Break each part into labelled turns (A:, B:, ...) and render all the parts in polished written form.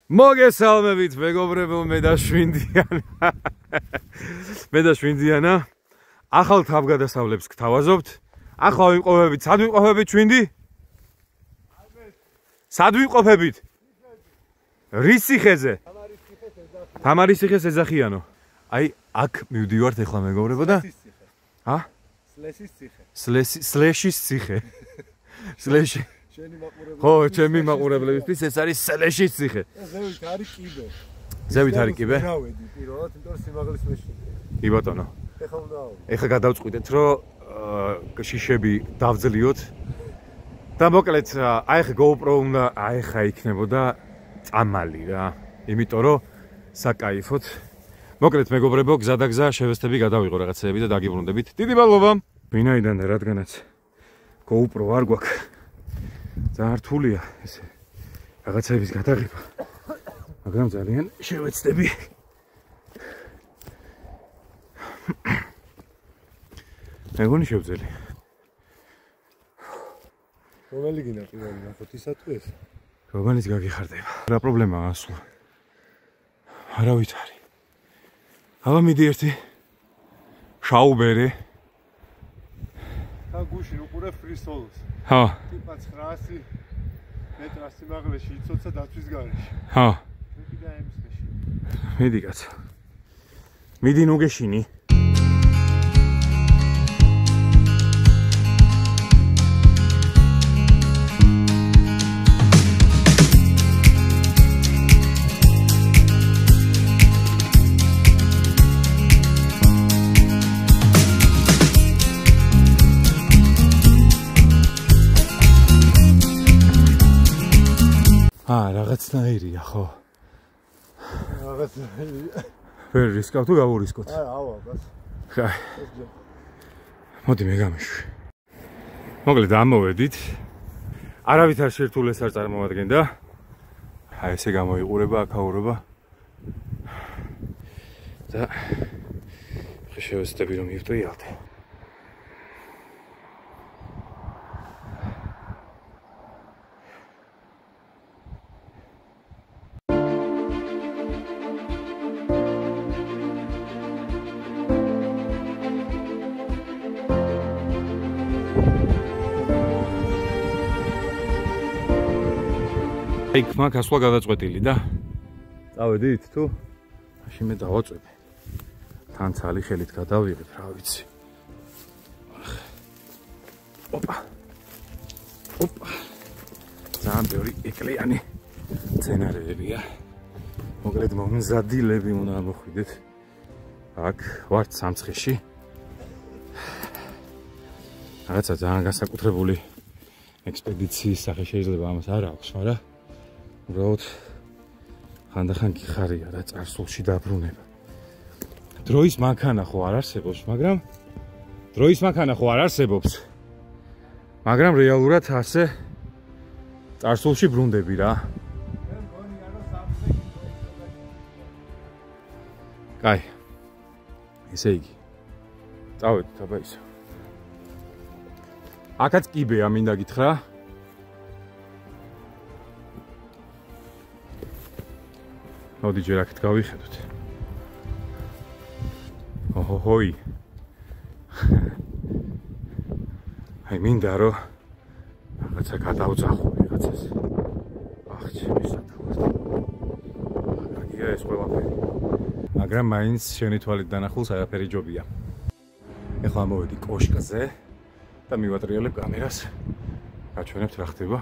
A: მოგესალმებით მეგობრებო, მე და შვინდიანა. ახალ თავგადასავლებს გთავაზობთ. ახლა ვიმყოფებით, სად ვიმყოფებით შვინდი? სად ვიმყოფებით? რის ციხეზე? თამარის ციხეს ეძახიანო. აი, აქ მივდივართ ახლა მეგობრებო და ჰა? სლეშის ციხე. სლეში. ხო, ჩემი მაყურებლებისთვის ეს არის სლეშის ციხე.
B: ზევით არის კიბე.
A: ზევით არის კიბე?
B: გავედი პირველად, იმიტომ რომ სიმაღლის მეშინია.
A: კი ბატონო.
B: ეხლა უნდა ავიდე.
A: ეხლა გადავწყვიტეთ, რომ შიშები დავძლიოთ. და მოკლედ, აი ხა GoPro უნდა აი ხა იქნებოდა წამალი რა. იმიტომ რომ საკაიფოთ. მოკლედ მეგობრებო, გზადაგზა შევესწრები გადავიღო რაღაცეები და დაგიბრუნდებით. დიდი მადლობა. ვინაიდან რადგანაც GoPro არ გვაქვს. ძალიან რთულია ესე რაღაცების გადაღება. მაგრამ ძალიან შევეცდები. მეგონი შევძელი.
B: რომელი გინდა პირველი ნახოთ ისა თუ ეს?
A: რომელიც გაგიხარდება. რა პრობლემაა ასლა? არავით არის. აბა მიდი ერთი შაუბერი.
B: და გუშინ უყურე ფრისოლოს.
A: ჰა.
B: ტიპა 900 მეტრას სიმაღლეში იცოცა დაცვის გარეშე.
A: ჰა.
B: მე კიდე ემსხეში.
A: მიდი კაცო. მიდი ნუ გეშინი. რაღაცნაირია ხო?
B: რაღაცნაირია.
A: ვერ რისკავ თუ გავურისკოთ?
B: ავა, ბას.
A: ხა. მოდი მე გამიშვი. მოკლედ ამოვედით. არავითარ შერთულეს არ წარმოადგენდა. აი ესე გამოიყურება აქაურობა. და შევეცდები რომ მივტვიალდე. იქ მაგ ასვლა გადაწყვეტილი და წავედით თუ? მაშინ მე დავაწვევი. თან ცალი ხელით გადავიღებ, რა ვიცი. ოპა. ოპა. ძალიან ბევრი ეკლიანი სცენარებია. მოკლედ მომზადილები უნდა მოხვიდეთ. აქ ვართ სამცხეში. რაღაცა ძალიან განსაკუთრებული ექსპედიციის სახე შეიძლება ამას არ აქვს, მაგრამ უბრალოდ ხანდახან გიხარია რა წარსულში დაბრუნება. დროის მანქანა ხო არ არსებობს, მაგრამ რეალურად ასე წარსულში ბრუნდები რა. კაი. ესე იგი. წავედით აბა ისე. აქაც კიბეა მინდა გითხრა. მოდი ჯერ აქეთ გავიხედოთ. ოჰოჰოი. აი მინდა რომ რაღაცა გადავძახო რაღაცას. ახ ჩემი სათავე. აგია ეს ყველაფერი. მაგრამ მაინც შენი თვალით დანახულს არაფერი ჯობია. ეხლა მოვედი კოშკზე და მივატრიალებ კამერას. გაჩვენებთ რა ხდება.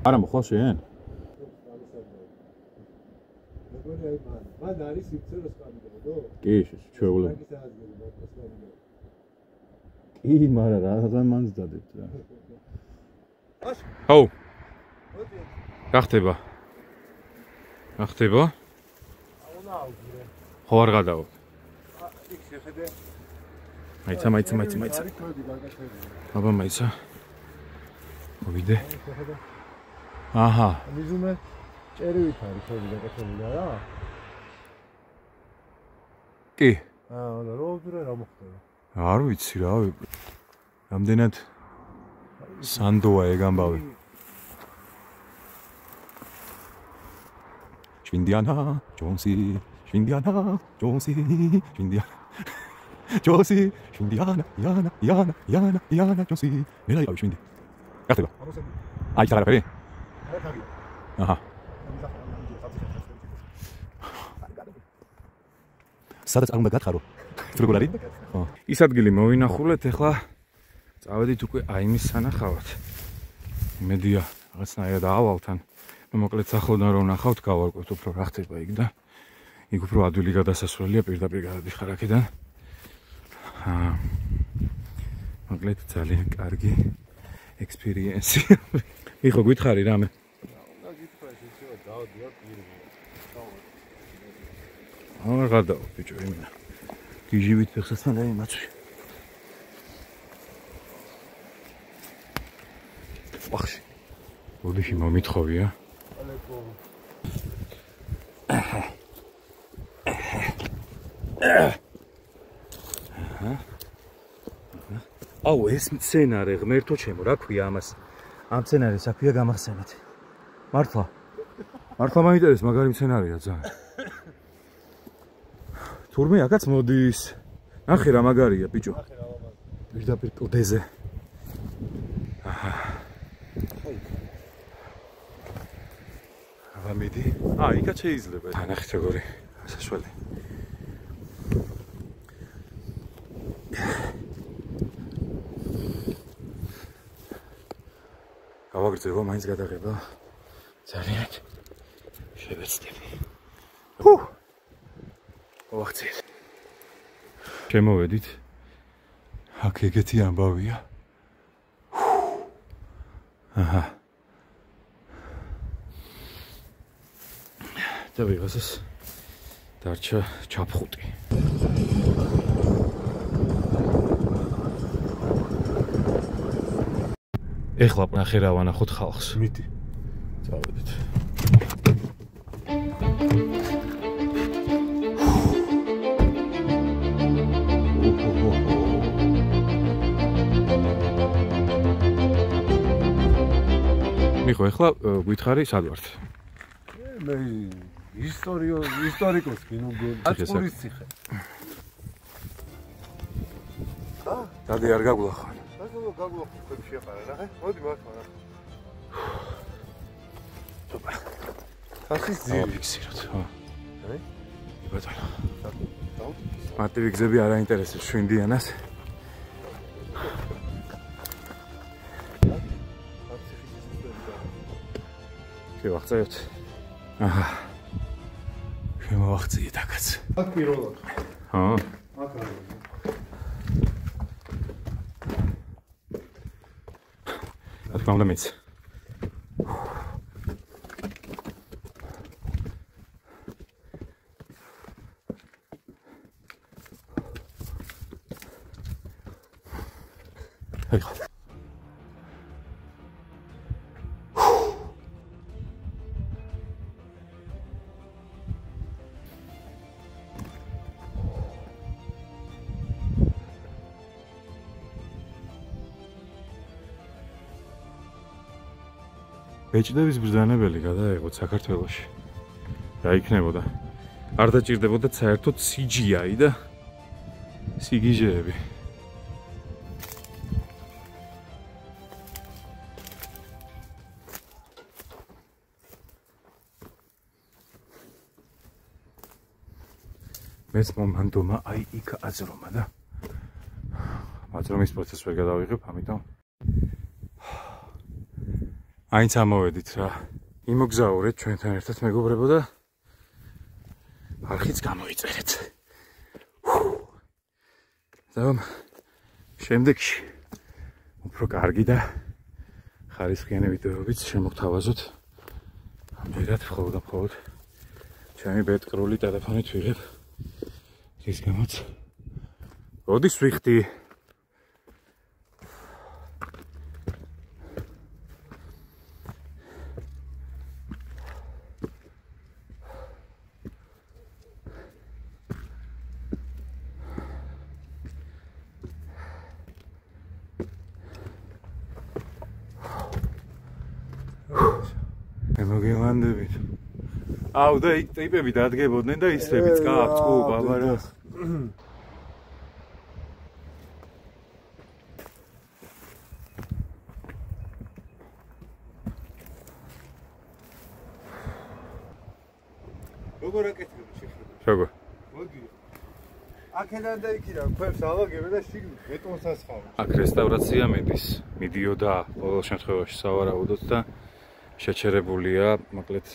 A: არა მოხვალ შენ?
B: მან არის სიცხეროს კაბინეტო?
A: კი, ჩვეულებრივ. კი, მაგრამ რა მანს დადებთ რა. აუ. რა ხდება? რა ხდება?
B: აუნა აუგრე.
A: ხო არ გადავა.
B: იქ შეხედე.
A: მაიცა. აბა მაიცა. მოვიდე. აჰა.
B: მიზუმე. ჭერივით არის ხელი გაკეთებული რა?
A: კი.
B: როუზრე რა მოხდება?
A: არ ვიცი რა. რამდენად სანდოა ეგ ამბავი. შვინდიანა, ჯონსი, შვინდიანა, ჯონსი, შვინდიანა. ჯონსი, შვინდიანა, იანა, ჯონსი. მე რა იყავი შვინდი? გახდება. აი, ჩაღარაფერი? აჰა. სადაც არ უნდა გათხარო? როგორ არის? ხო. ის ადგილი მოვინახულეთ, ეხლა წავედით უკვე აიმის სანახავად. იმედია, რაღაცნაირად ავალთან. მოკლედ ახლოდან რომ ნახავთ, გავარკვევთ უფრო რა ხდება იქ და იქ უფრო ადვილი გადასასვლელია პირდაპირ გადადიხარ აქედან. მოკლედ ძალიან კარგი ექსპერიენსი. იხო გითხარი რამე?
B: უნდა გითხრათ ისე დავდია პირი.
A: არ გადავა ბიჭო იმენა. გიჟივით ფეხსასთან და იმაცვი. ვახში. ოდიში მომითხოვია. აუ ეს მცენარე ღმერთო ჩემო რა ქვია ამას? ამ მცენარეს აქვია გამახსენეთ. მართლა მაინტერესებს მაგარი მცენარეა ძალიან. თურმე აქაც მოდის. ნახე რა მაგარია ბიჭო. პირდაპირ კლდეზე. აჰა. ამიდი. იქაც შეიძლება. ნახეთ როგორი სასველი. გავაგრძელო მაინც გადაღება. ძალიან შევეცდები. ვახცეთ. შემოვედით. აქ ეგეთი ამბავია. აჰა. და ვიღაცას დარჩა ჩაფხუტი. ეხლა ნახე რა ვანახოთ ხალხს.
B: მიდი.
A: წავედით. მიხო, ეხლა გითხარი სად ვართ?
B: მე ისტორიკოსი გინუგო. აწურის ციხე.
A: დადი არ გაგულახარ.
B: გაგულახარ შეყარა რა. მოდი მართლა.
A: თობა.
B: ხახის ძირი.
A: ფიქსიროთ, ხო.
B: აი?
A: ბატონო.
B: დაუ.
A: მარტივი გზები არ აინტერესებს შვინდიანას. შევახცევთ. აჰა. შემოვახციეთ აქაც.
B: აქ პირველად.
A: ხო.
B: აქ არის.
A: აქ მომდა მეც. აიხო. ბეჭდების ბრძანებელი გადაეღოთ საქართველოში. რა იქნებოდა? არ დაჭირდებოდა საერთოდ CGI და სიგიჟეები. მეც მომანდომა აი იქ აზრომა და აზრომის პროცესს ვერ გადავიღებ, ამიტომ აინც ამოვედით რა. იმოგზაურეთ ჩვენთან ერთად მეგობრებო და არხიც გამოიწერეთ. და შემდეგში უფრო კარგი და ხარისხიანი ვიდეოებით შემოგთავაზოთ. ამჯერად მხოლოდ ჩემი ბეტკრული ტელეფონით ვიღებ. ის გამოც როდის ვიხდი? მოგელანდებით. აუ და იქ ტიპები დადგებოდნენ და ისრები წყუ ბაბარა.
B: როგორ აკეთებ შეხება?
A: როგორ?
B: მოდი. აქედან და იქიდან ქვებს ავაგებ და შიგნით ბეტონს ასხავებ.
A: აქ რესტავრაცია მიდიოდა ყოველ შემთხვევაში სავარაუდოდ და შეჩერებულია, მოკლედ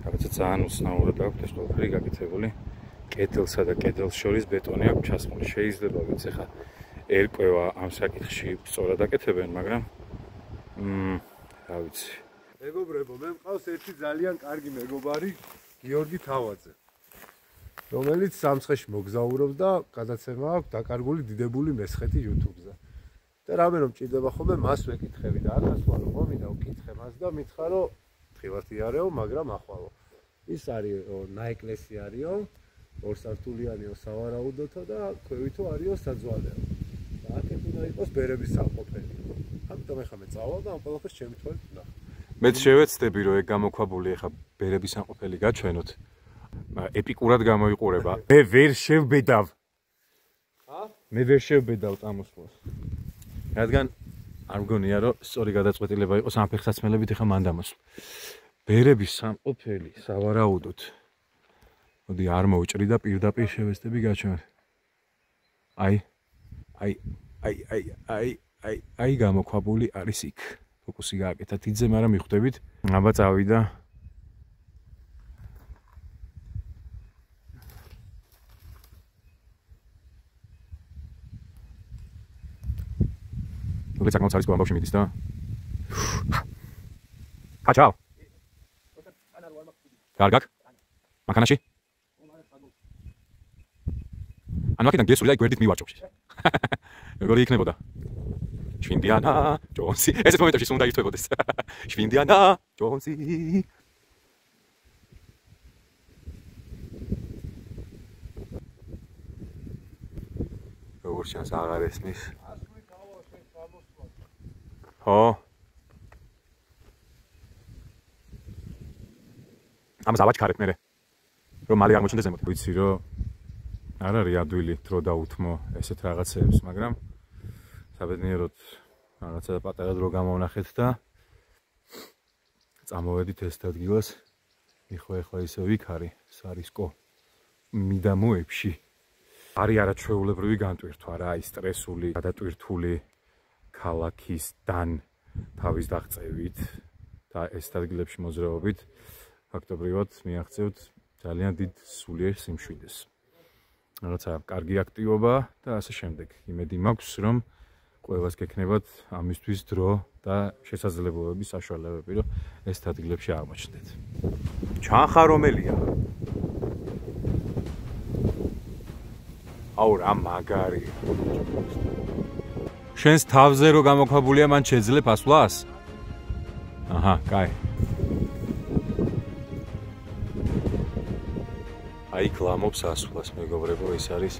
A: რაღაცა ძალიან უცნაურად აქვს ეს ყველაფერი გაკეთებული. კედელსა და კედელს შორის ბეტონი აქვს ჩასმული. შეიძლება ვიც ახლა ერკვევა ამ საკითხში სწორად აკეთებენ, მაგრამ რა ვიცი.
B: მეგობრებო, მე მყავს ერთი ძალიან კარგი მეგობარი, გიორგი თავაძე, რომელიც სამცხეში მოგზაურობს და გადაცემა აქვს დაკარგული დიდებული მესხეთი YouTube-ზე. და რამე რომ ჭირდება ხოლმე მას ვეკითხები და აკასვალო მომიდა ვკითხე მას და მითხრა რომ ხილათი არეო, მაგრამ ახვალო. ის არის ნაეკლესი არისო, ორსართულიანიო სავარაუდოთო და ქვევითო არისო საძვალეო. და აქეთ უნდა იყოს ბერების სამყოფელი. ამიტომ ახლა მე წავალ და ამ ყველაფერს ჩემი თვალით ვნახე.
A: მეც შევეცდები რომ ეგ გამოქვაბული ახლა ბერების სამყოფელი გაჩვენოთ. ეპიკურად გამოიყურება. მე ვერ შევბედავ. მე ვერ შევბედავ წამოსვლას. რადგან არ მგონია რომ სწორი გადაწყვეტილება იყოს ამ ფეხსაცმელებით ახლა მან დამოსვლა. ბერების სამყოფელი სავარაუდოდ. მოდი არ მოვჭრი და პირდაპირ შევეცდები გაჩვენოთ. აი გამოქვაბული არის იქ. ფოკუსი გააკეთა თითზე, მაგრამ მიხვდებით, აბა წავიდა. როგორც საკმაოდ არის ამბავში მიდის და კაჩაო. კარგაკ? მანქანაში? ანუ აქედან გესული და გვერდით მივარჩევ. როგორი იქნებოდა? შვინდიანა ჯონსი. ეს მომენტებში უნდა ირთვებოდეს. შვინდიანა ჯონსი. როგორ შანს აღარ ესმის? ხო. ამას ავაჩქარებ მე. რომ მალე არ მოჩნდეს ზემოთ. ვიცი რომ არ არის ადვილი დრო დაუთმო ესეთ რაღაცებს, მაგრამ საბედნიეროდ რაღაცა პატარა დრო გამოვნახეთ და წამოვედით ეს ადგილას. ეხლა ისე ვიქ არის სარისკო მიდამოებში. არის არაჩვეულებრივი განტვირთვა რა, ის სტრესული, გადატვირთული ქალაქისთან თავის დაღწევით და ეს ადგილებში მოძრაობით ფაქტობრივად მიაღწევთ ძალიან დიდ სულიერ სიმშვიდეს. რაღაცა კარგი აქტივობა და ასე შემდეგ. იმედი მაქვს რომ ყველას გექნებათ ამისთვის დრო და შესაძლებლობები, საშუალებები, რომ ეს ადგილებში აღმოჩნდეთ. ჩანხა რომელია? აუ რა მაგარი. შენს თავზე რო გამოქვაბულია, მან შეძლებ ასვლას? აჰა, კაი. აი კლამობს ასვლას, მეგობრებო, ეს არის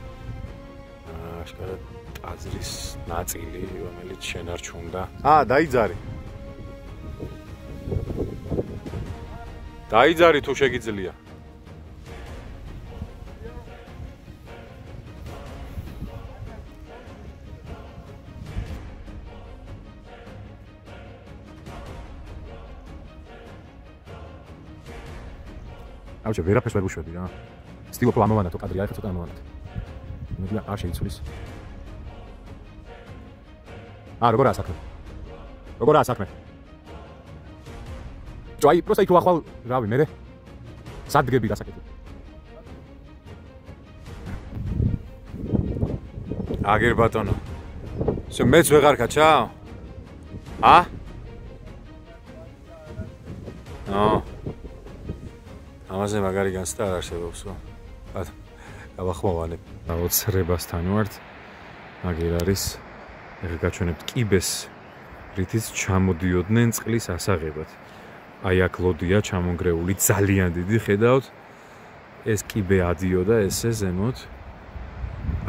A: აშკარად ტაძრის ნაწილი, რომელიც შენარჩუნდა. დაიძარი. დაიძარი თუ შეგიძლია. აუჩე ვერაფერს ვერ უშვები რა. ვცდილობ რომ ამოვანათო კადრი, აი ხა ცოტა ამოვანათო. იმედია არ შეიცვლის. როგორაა საქმე? როგორაა საქმე? ჯოი, პროსტა იქ ახვალ, რავი, მე სადგები გასაკეთე. აგერ ბატონო. შენ მეც ვეღარ გაჩაო? ამაზე მაგარი განცდა არ არსებობსო. გავახმოვანებ. ოცრებასთან ვართ. აგერ არის ეხლა გაჩვენებთ კიბეს, რითიც ჩამოდიოდნენ წყლის ასაღებად. აი აქ ლოდია ჩამონგრეული ძალიან დიდი, ხედავთ? ეს კიბე ადიოდა ესე ზემოთ.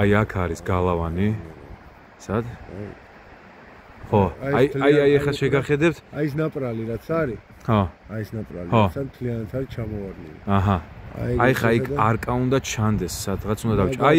A: აი აქ არის გალავანი. სად? ხო, აი ახლა შეგახედებთ.
B: აი ეს ნაპრალი რაც არის?
A: ხო.
B: აი ეს ნაპრალი რაც მთლიანად არის ჩამოვარდნილი.
A: აჰა. აი ხა იქ არკა უნდა ჩანდეს, სადღაც უნდა დავჭ. აი,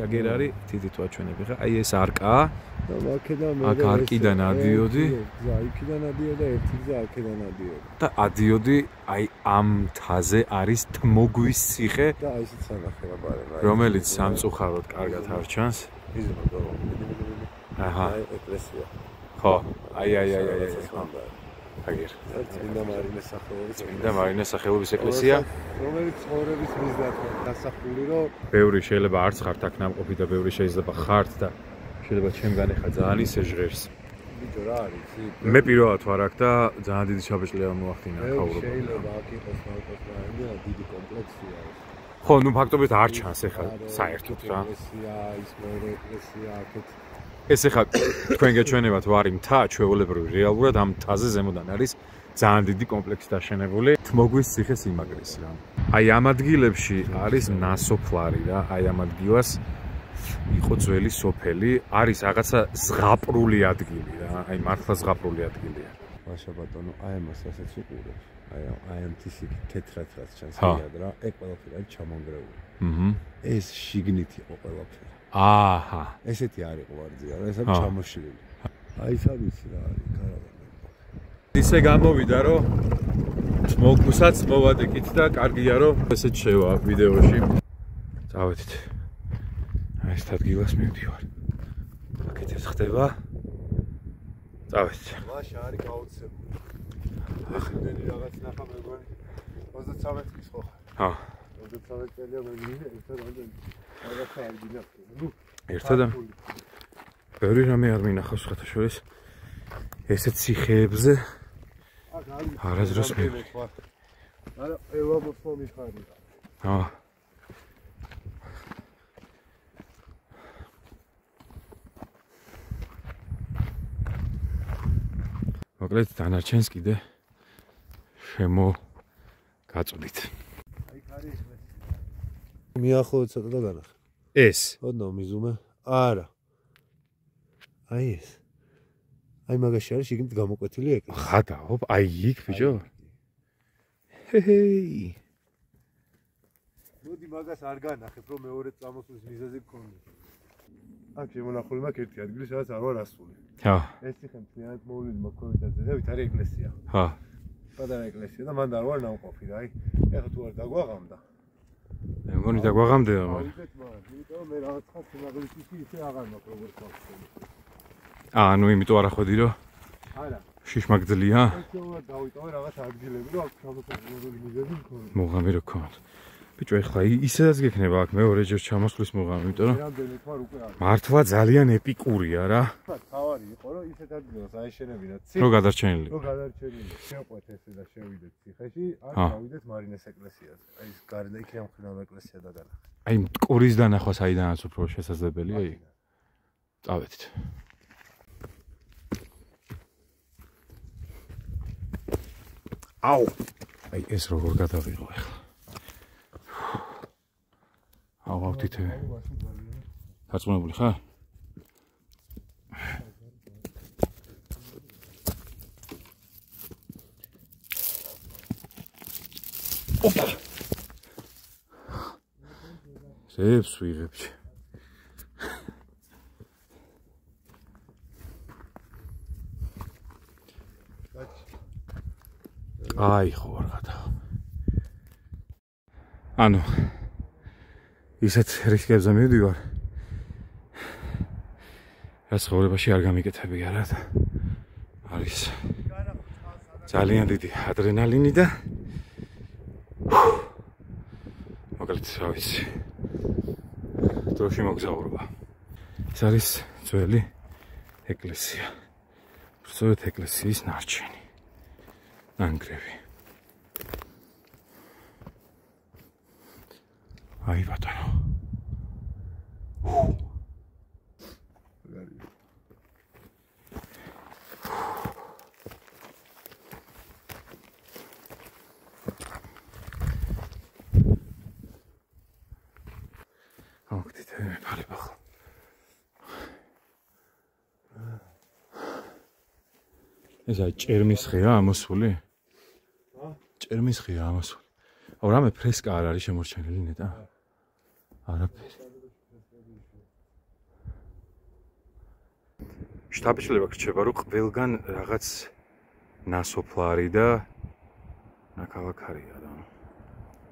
A: აგერ არის, თითით ვაჩვენებ ხა. აი ეს არკაა.
B: და აქედან მე
A: აქ არკიდან ადიოდი.
B: გზა იქიდან ადიოდა, ერთი გზა აქედან ადიოდა.
A: და ადიოდი აი ამ მთაზე არის თმოგვის ციხე.
B: და აი ესეც ანახე რა ბარემ.
A: რომელიც სამწუხაროდ კარგად არ ჩანს.
B: იზრდა და
A: აჰა.
B: აი ეკლესია.
A: ხო, აი. აგერ.
B: წმინდა მარინეს სახელობის
A: წმინდა მარინეს სახელობის ეკლესია.
B: რომელიც ცხოვრების მიზნად დასახული რომ
A: ბევრი შეიძლება არც ხართ აქ ნამყოფი და ბევრი შეიძლება ხართ და შეიძლება ჩემგან ეხა ძალიან ისე ჟღერს.
B: ბიჭო რა არის?
A: მე პირველად ვარ აქ და ძალიან დიდი შაბეჭდილება მოახდინა ხაურობა.
B: შეიძლება აქ იყოს ნაყოფი, დიდი კომპლექსია.
A: ხო, ნუ ფაქტობრივად არ ჩანს ეხა საერთოდ რა.
B: ეკლესია, ის მეორე ეკლესია აქეთ.
A: ეს ეხა თქვენ გეჩვენებათ ვარი მთა, ჩვეულებრივი რეალურად ამ მთაზე ზემოდან არის ძალიან დიდი კომპლექსი დაშენებული. თმოგვის ციხე სიმაგრის რა. აი ამ ადგილებში არის ნასოფლარი რა, აი ამ ადგილას იყო ძველი სოფელი, არის რაღაცა ზღაპრული ადგილი რა, აი მართლა ზღაპრული ადგილია.
B: მაშა ბატონო, აი ამას ასეც უყურებს. აი ამ თისი თეთრად რაც ჩანს იად რა, ეგ ყველაფერი არის ჩამონგრეული. ეს შიგნით იყო ყველაფერი.
A: აჰა.
B: ესეთი არ იყო ვარძია, რა, ეს არის ჩამოშლილი. აი ეს არის რა არის, კარავანი.
A: ისე გამოვიდა რომ მოგუსაც მოვადეკით და კარგია რომ ესეც შევა ვიდეოში. წავედით. აი ეს ადგილას მივდივარ. აქეთ ეს ხდება. წავედით.
B: მაშა არის გაუცებული. ეს იმდენი რაღაც ნახა მეგონი 33 წლის ხო ხარ?
A: ჰა.
B: 33 წელია მეგონი, ერთად ამდენი. რაღაცა არ გინახე. ნუ
A: ერთად ბევრი რამე არ მინახავს ხათაშორის ესეთ ციხეებზე არაზროს მივხვდი.
B: არა, ელამოს მომიხარია.
A: ჰა. მოკლედ დანარჩენს კიდე გაწვდით.
B: აი ხარი ეკლესია. მიახლოვე ცოტა და განახე.
A: ეს
B: ოდნავ მიზუმე? არა. აი ეს. აი მაგაში არის შიგნით გამოკვეთილი ეკლესია.
A: ხადაობ, აი იქ ბიჭო. ჰეი.
B: მოდი მაგას არ განახებ, რომ მეორე წამოსვლის მიზეზი გქონდეს. აქ შემონახული მაქვს ერთი ადგილი, სადაც არ ვარ ასული.
A: ჰა.
B: ეს ციხე მთლიანად მოვლილი მოქმედად ზევით არის ეკლესია.
A: ჰა.
B: პატარა ეკლესია და მანდ არ ვარ ნამყოფი რა, აი. ეხლა თუ არ დაგვაღამდა.
A: მე მგონი დაგვაღამდეო, მაგრამ.
B: ავიდეთ მაგრამ, იმიტომ რომ მე რაღაც ხარ სიმაღლეში ისე აღარ მაქვს როგორ ხავსები.
A: ნუ იმიტომ არ ახვედი რომ
B: არა.
A: შიშმაგძლია.
B: ეს უნდა დავიტოვე რაღაც ადგილები, რომ აქ ჩამოსული მიზეზი მქონდეს.
A: მუღამი რო ქონდა. ბიჭო, ეხლა ისედაც გექნება აქ მეორეჯერ ჩამოსვლის მუღამი, იმიტომ რომ
B: რამდენი თვარ უკვე არის.
A: მართლა ძალიან ეპიკურია რა.
B: თავარი იყო, რომ ისეთ ადგილას აეშენებინათ ციხე.
A: რო გადარჩენილი.
B: რო გადარჩენილი. შევყვეთ ესე და შევიდეთ ციხეში, ან გავიდეთ მარინეს ეკლესიაზე. აი ეს გარდა იქ ამხრივ ეკლესია დაგანახე.
A: აი მტკვრის დანახვა საიდანაც უფრო შესაძლებელია იქ. წავედით. აუ. აი ეს როგორ გადავიღო ახლა. აუ თითე. დაწუნებული ხარ? ოპა. ზებს ვიღებ. აი ხო არ გადა. ანუ ისეთ რისკებზე მივდივარ. რაც ცხოვრებაში არ გამიკეთები არა და არის ძალიან დიდი ადრენალინი და მოკლედ რა ვიცი. დროში მოგზაურობა. ეს არის ძველი ეკლესია. სწორედ ეკლესიის ნარჩენი. ნანგრევი. აი ბატონო. ეს აი ჭერმის ხეა ამოსული? ჭერმის ხეა ამოსული. აუ რამე ფრესკა არ არის შემორჩენილი ნეტა? არაფერი. შთაბეჭდილება გრჩება, რომ ყველგან რაღაც ნასოფლარი და ნაქალაქარია და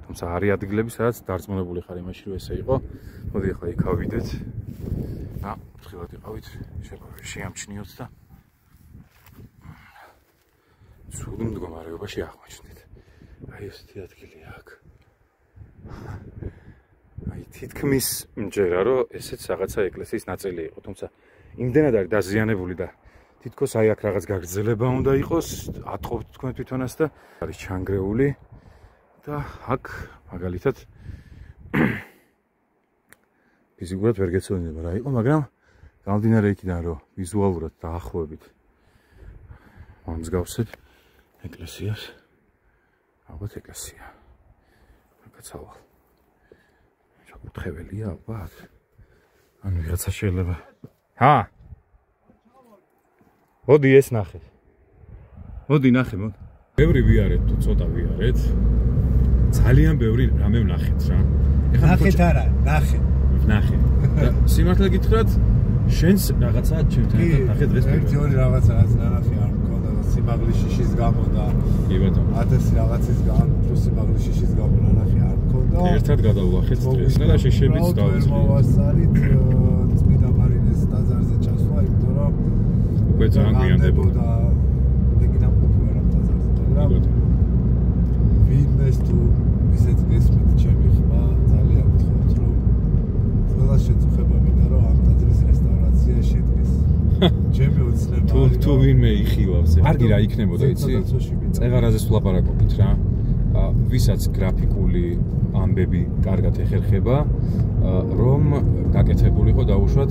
A: თუმცა არის ადგილები, სადაც დარწმუნებული ხარ იმაში, რომ ესე იყო. მოდი ახლა იქ ავიდეთ. და ფრთხილად იყავით, შეამჩნიოთ და სულ მდგომარეობაში აღმოჩნდეთ. აი ესეთი ადგილია აქ. აი თითქმის მჯერა, რომ ესეც რაღაცა ეკლესიის ნაწილი იყო, თუმცა იმდენად არის დაზიანებული და თითქოს აი აქ რაღაც გაგრძელება უნდა იყოს, ატყობთ თქვენ თვითონაც და არის ჩანგრეული და აქ მაგალითად ფიზიკურად ვერ გეცოდინება რა იყო, მაგრამ გამომდინარე იქიდან რომ ვიზუალურად დაახლოებით მომსგავსებ ეკლესიას. ალბათ ეკლესია. კაცავალ. საკუთრებელია ალბათ. ანუ ვიღაცა შეიძლება. ჰა. მოდი ეს ნახე. მოდი ნახე, მოდი. ბევრი ვიარეთ თუ ცოტა ვიარეთ. ძალიან ბევრი რამე ვნახეთ რა.
B: ეხლა ნახეთ არა, ნახე.
A: ნახე. და სიმართლე გითხრათ, შენს რაღაცა ჩემთან ერთად ნახე დღეს პირველად.
B: ერთი ორი რაღაცა რაც ნანახი არ მქონდა და სიმაღლის შიშის გამო და
A: კი ბატონო.
B: 1000 რაღაცის გამო, თუ სიმაღლის შიშის გამო ნანახი არ მქონდა.
A: ერთად გადავლახეთ დღეს და შეშებიც დავიწყე.
B: მოვასწარით წმინდა მარინეს ტაძარზე ჩასვლა, იმიტომ რომ
A: უკვე ძალიან გვიანდებოდა.
B: მეგინამ უკვე რა ტაძარზე, მაგრამ ვინმეს თუ ისეთ გესმით ჩემი ხმა ძალიან გთხოვთ რომ ყველა შეწუხება მინდა რომ ამ ტაძრის რესტავრაცია შედგეს. ჩემი ოცნება
A: თუ ვინმე იხილავს, კარგი რა იქნებოდა, იცი? წეღარაზეს ვლაპარაკობთ რა. ვისაც გრაფიკული ამბები კარგად ეხერხება, რომ გაკეთებულიყო დაუშვათ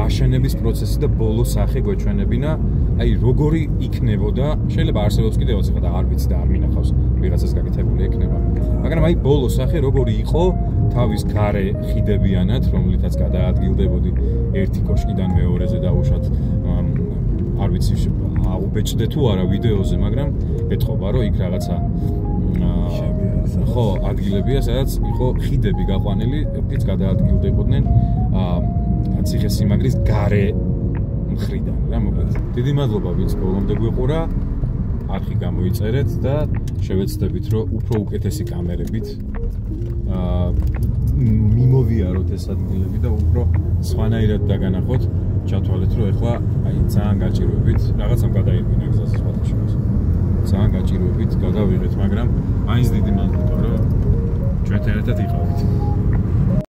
A: აშენების პროცესი და ბოლო სახე გვეჩვენებინა, აი როგორი იქნებოდა, შეიძლება არსებობს კიდევაც ხა და არ ვიცი და არ მინახავს ვიღაცას გაკეთებული ექნება. მაგრამ აი ბოლო სახე როგორი იყო თავის გარე ხიდებიანად, რომლითაც გადაადგილდებოდი ერთი კოშკიდან მეორეზე დაუშვათ არ ვიცი აუბეჭდე თუ არა ვიდეოზე, მაგრამ ეთყობა რომ იქ რაღაცა ხო, ადგილებია, სადაც იყო ხიდები გაყვანილი, ვიც გადაადგილდებოდნენ ციხესიმაგრის გარე მხრიდან, რა მოკლედ. დიდი მადლობა, ვინც ბოლომდე გვიყურა. არხი გამოიწერეთ და შევეცდებით, რომ უფრო უკეთესი კამერებით მიმოვიაროთ ეს ადგილები და უფრო სხვანაირად დაგანახოთ. ჩათვალეთ, რომ ეხლა აი ძალიან გაჭირვებით, რაღაცამ გადაიყვინა გზაზე სხვადასხვა. ძალიან გაჭირვებით გადავიღეთ, მაგრამ მაინც დიდი მადლობა, რომ ჩვენთან ერთად იყავით.